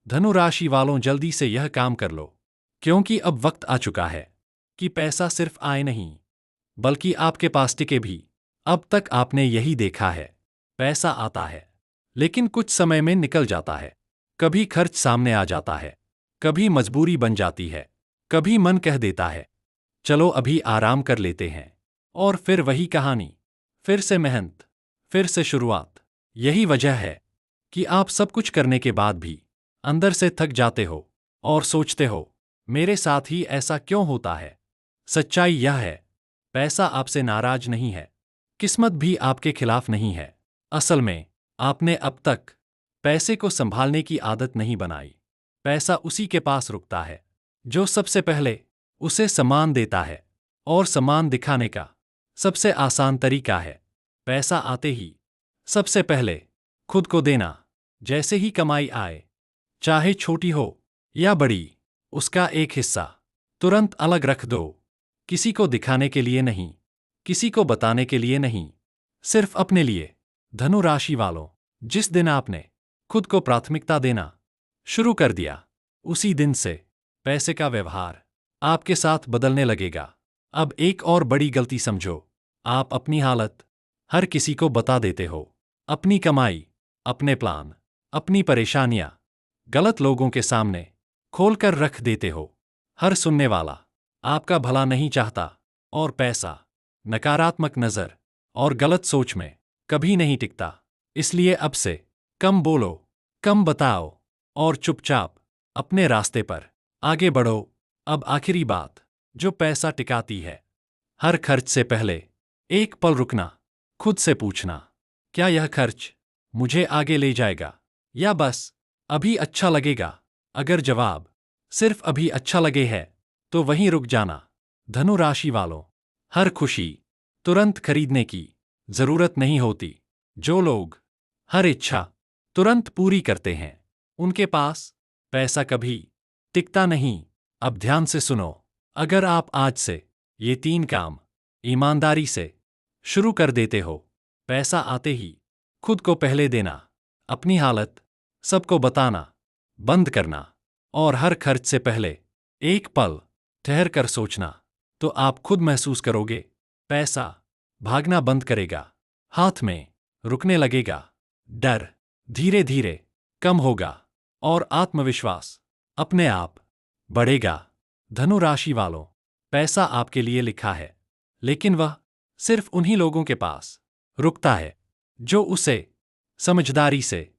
धनु राशि वालों, जल्दी से यह काम कर लो, क्योंकि अब वक्त आ चुका है कि पैसा सिर्फ आए नहीं, बल्कि आपके पास टिके भी। अब तक आपने यही देखा है, पैसा आता है, लेकिन कुछ समय में निकल जाता है। कभी खर्च सामने आ जाता है, कभी मजबूरी बन जाती है, कभी मन कह देता है चलो अभी आराम कर लेते हैं, और फिर वही कहानी, फिर से मेहनत, फिर से शुरुआत। यही वजह है कि आप सब कुछ करने के बाद भी अंदर से थक जाते हो और सोचते हो मेरे साथ ही ऐसा क्यों होता है। सच्चाई यह है, पैसा आपसे नाराज नहीं है, किस्मत भी आपके खिलाफ नहीं है। असल में आपने अब तक पैसे को संभालने की आदत नहीं बनाई। पैसा उसी के पास रुकता है जो सबसे पहले उसे सम्मान देता है, और सम्मान दिखाने का सबसे आसान तरीका है पैसा आते ही सबसे पहले खुद को देना। जैसे ही कमाई आए, चाहे छोटी हो या बड़ी, उसका एक हिस्सा तुरंत अलग रख दो। किसी को दिखाने के लिए नहीं, किसी को बताने के लिए नहीं, सिर्फ अपने लिए। धनु राशि वालों, जिस दिन आपने खुद को प्राथमिकता देना शुरू कर दिया, उसी दिन से पैसे का व्यवहार आपके साथ बदलने लगेगा। अब एक और बड़ी गलती समझो, आप अपनी हालत हर किसी को बता देते हो। अपनी कमाई, अपने प्लान, अपनी परेशानियां गलत लोगों के सामने खोलकर रख देते हो। हर सुनने वाला आपका भला नहीं चाहता, और पैसा नकारात्मक नजर और गलत सोच में कभी नहीं टिकता। इसलिए अब से कम बोलो, कम बताओ, और चुपचाप अपने रास्ते पर आगे बढ़ो। अब आखिरी बात जो पैसा टिकाती है, हर खर्च से पहले एक पल रुकना, खुद से पूछना, क्या यह खर्च मुझे आगे ले जाएगा या बस अभी अच्छा लगेगा। अगर जवाब सिर्फ अभी अच्छा लगे है, तो वहीं रुक जाना। धनु राशि वालों, हर खुशी तुरंत खरीदने की जरूरत नहीं होती। जो लोग हर इच्छा तुरंत पूरी करते हैं, उनके पास पैसा कभी टिकता नहीं। अब ध्यान से सुनो, अगर आप आज से ये 3 काम ईमानदारी से शुरू कर देते हो, पैसा आते ही खुद को पहले देना, अपनी हालत सबको बताना बंद करना, और हर खर्च से पहले एक पल ठहर कर सोचना, तो आप खुद महसूस करोगे पैसा भागना बंद करेगा, हाथ में रुकने लगेगा, डर धीरे धीरे कम होगा, और आत्मविश्वास अपने आप बढ़ेगा। धनु राशि वालों, पैसा आपके लिए लिखा है, लेकिन वह सिर्फ उन्हीं लोगों के पास रुकता है जो उसे समझदारी से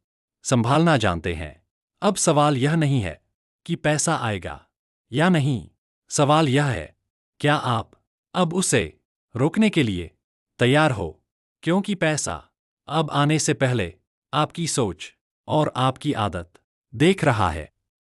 संभालना जानते हैं। अब सवाल यह नहीं है कि पैसा आएगा या नहीं, सवाल यह है क्या आप अब उसे रोकने के लिए तैयार हो, क्योंकि पैसा अब आने से पहले आपकी सोच और आपकी आदत देख रहा है।